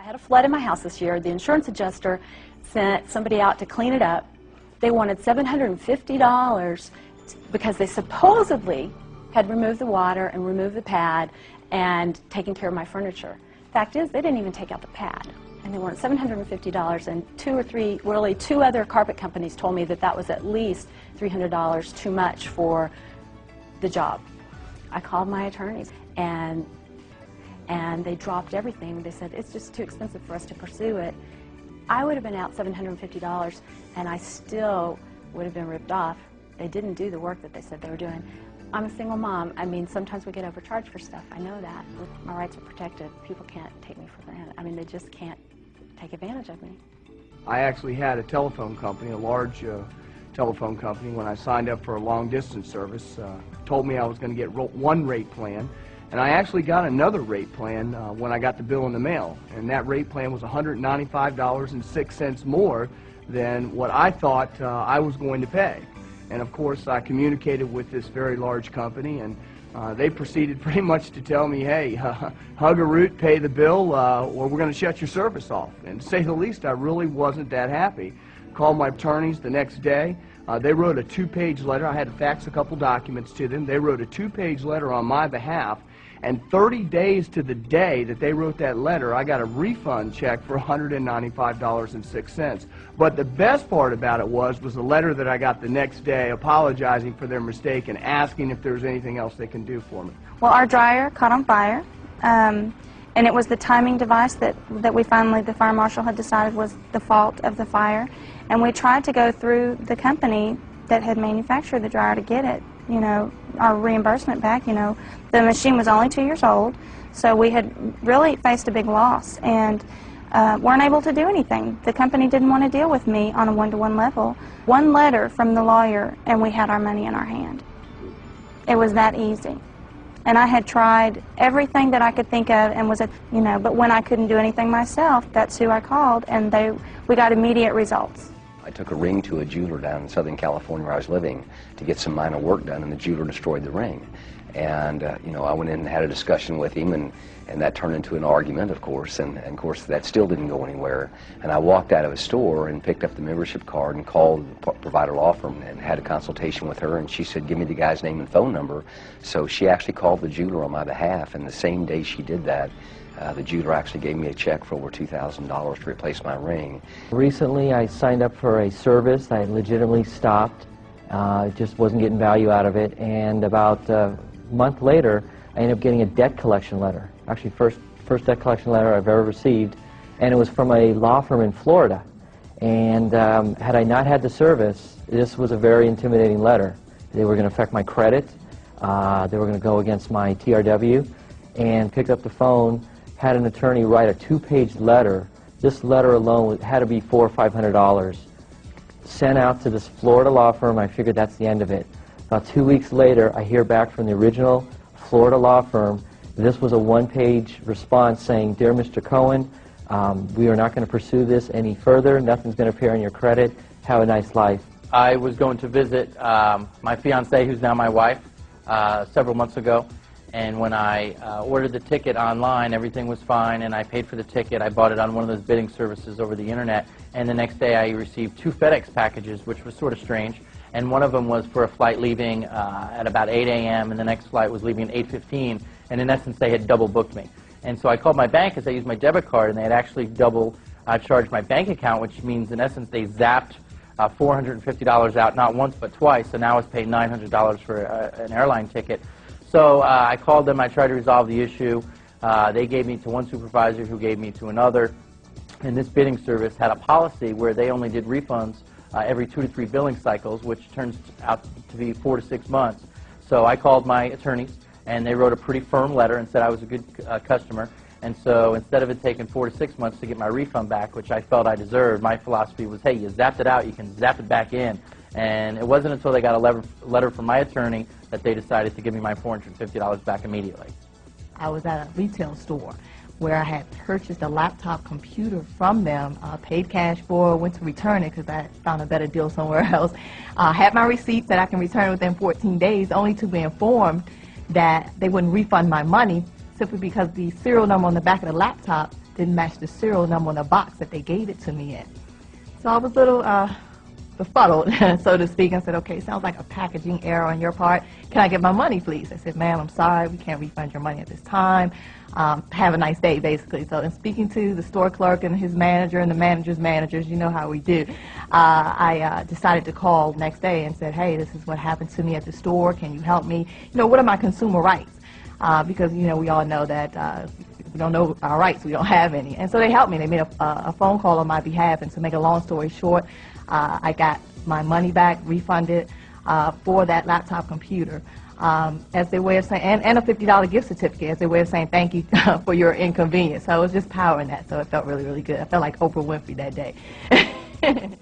had a flood in my house this year. The insurance adjuster sent somebody out to clean it up. They wanted $750 because they supposedly had removed the water and removed the pad and taken care of my furniture. Fact is, they didn't even take out the pad. And they wanted $750, and two other carpet companies told me that that was at least $300 too much for the job. I called my attorneys, and they dropped everything. They said, it's just too expensive for us to pursue it. I would have been out $750, and I still would have been ripped off. They didn't do the work that they said they were doing. I'm a single mom. I mean, sometimes we get overcharged for stuff. I know that. My rights are protected. People can't take me for granted. I mean, they just can't take advantage of me. I actually had a telephone company, a large telephone company, when I signed up for a long-distance service. Told me I was going to get one rate plan, and I actually got another rate plan when I got the bill in the mail, and that rate plan was $195.06 more than what I thought I was going to pay. And of course, I communicated with this very large company, and they proceeded pretty much to tell me, hey, hug a root, pay the bill, or we're going to shut your service off. And to say the least, I really wasn't that happy. Called my attorneys the next day. They wrote a two-page letter. I had to fax a couple documents to them. They wrote a two-page letter on my behalf. And 30 days to the day that they wrote that letter, I got a refund check for $195.06. But the best part about it was the letter that I got the next day apologizing for their mistake and asking if there was anything else they can do for me. Well, our dryer caught on fire, and it was the timing device that the fire marshal had decided was the fault of the fire. And we tried to go through the company that had manufactured the dryer to get it, you know, our reimbursement back. You know, the machine was only 2 years old, so we had really faced a big loss and weren't able to do anything. The company didn't want to deal with me on a one-to-one level. One letter from the lawyer and we had our money in our hand. It was that easy. And I had tried everything that I could think of and was, you know, but when I couldn't do anything myself, that's who I called, and we got immediate results. I took a ring to a jeweler down in Southern California where I was living to get some minor work done, and the jeweler destroyed the ring. And, you know, I went in and had a discussion with him, and that turned into an argument, of course, and of course that still didn't go anywhere. And I walked out of a store and picked up the membership card and called the provider law firm and had a consultation with her, and she said, give me the guy's name and phone number. So she actually called the jeweler on my behalf, and the same day she did that, the jeweler actually gave me a check for over $2,000 to replace my ring. Recently I signed up for a service. I legitimately stopped. Just wasn't getting value out of it, and about a month later I ended up getting a debt collection letter. Actually, first debt collection letter I've ever received, and it was from a law firm in Florida. And had I not had the service, this was a very intimidating letter. They were going to affect my credit. They were going to go against my TRW, and picked up the phone, had an attorney write a two-page letter. This letter alone had to be $400 or $500. Sent out to this Florida law firm. I figured that's the end of it. About 2 weeks later, I hear back from the original Florida law firm. This was a one-page response saying, Dear Mr. Cohen, we are not going to pursue this any further. Nothing's going to appear on your credit. Have a nice life. I was going to visit my fiancée, who's now my wife, several months ago. And when I ordered the ticket online, everything was fine, and I paid for the ticket. I bought it on one of those bidding services over the internet, and the next day I received 2 FedEx packages, which was sort of strange. And one of them was for a flight leaving at about 8 a.m., and the next flight was leaving at 8:15, and in essence they had double booked me. And so I called my bank as I used my debit card, and they had actually double charged my bank account, which means in essence they zapped $450 out, not once but twice, so now I was paying $900 for an airline ticket. So I called them, I tried to resolve the issue. They gave me to one supervisor who gave me to another. And this bidding service had a policy where they only did refunds every 2 to 3 billing cycles, which turns out to be 4 to 6 months. So I called my attorneys, and they wrote a pretty firm letter and said I was a good customer. And so instead of it taking 4 to 6 months to get my refund back, which I felt I deserved, my philosophy was, hey, you zapped it out, you can zap it back in. And it wasn't until they got a letter from my attorney that they decided to give me my $450 back immediately. I was at a retail store where I had purchased a laptop computer from them, paid cash for it, went to return it because I found a better deal somewhere else. Had my receipt that I can return it within 14 days, only to be informed that they wouldn't refund my money simply because the serial number on the back of the laptop didn't match the serial number on the box that they gave it to me in. So I was a little befuddled, so to speak, and said, okay, sounds like a packaging error on your part. Can I get my money, please? I said, ma'am, I'm sorry, we can't refund your money at this time. Have a nice day, basically. So in speaking to the store clerk and his manager and the manager's managers, you know how we do, I decided to call next day and said, hey, this is what happened to me at the store. Can you help me? You know, what are my consumer rights? Because, you know, we all know that if we don't know our rights, we don't have any. And so they helped me. They made a phone call on my behalf. And to make a long story short, I got my money back, refunded for that laptop computer as their way of saying, and a $50 gift certificate as their way of saying thank you for your inconvenience. So I was just powering that. So it felt really, really good. I felt like Oprah Winfrey that day.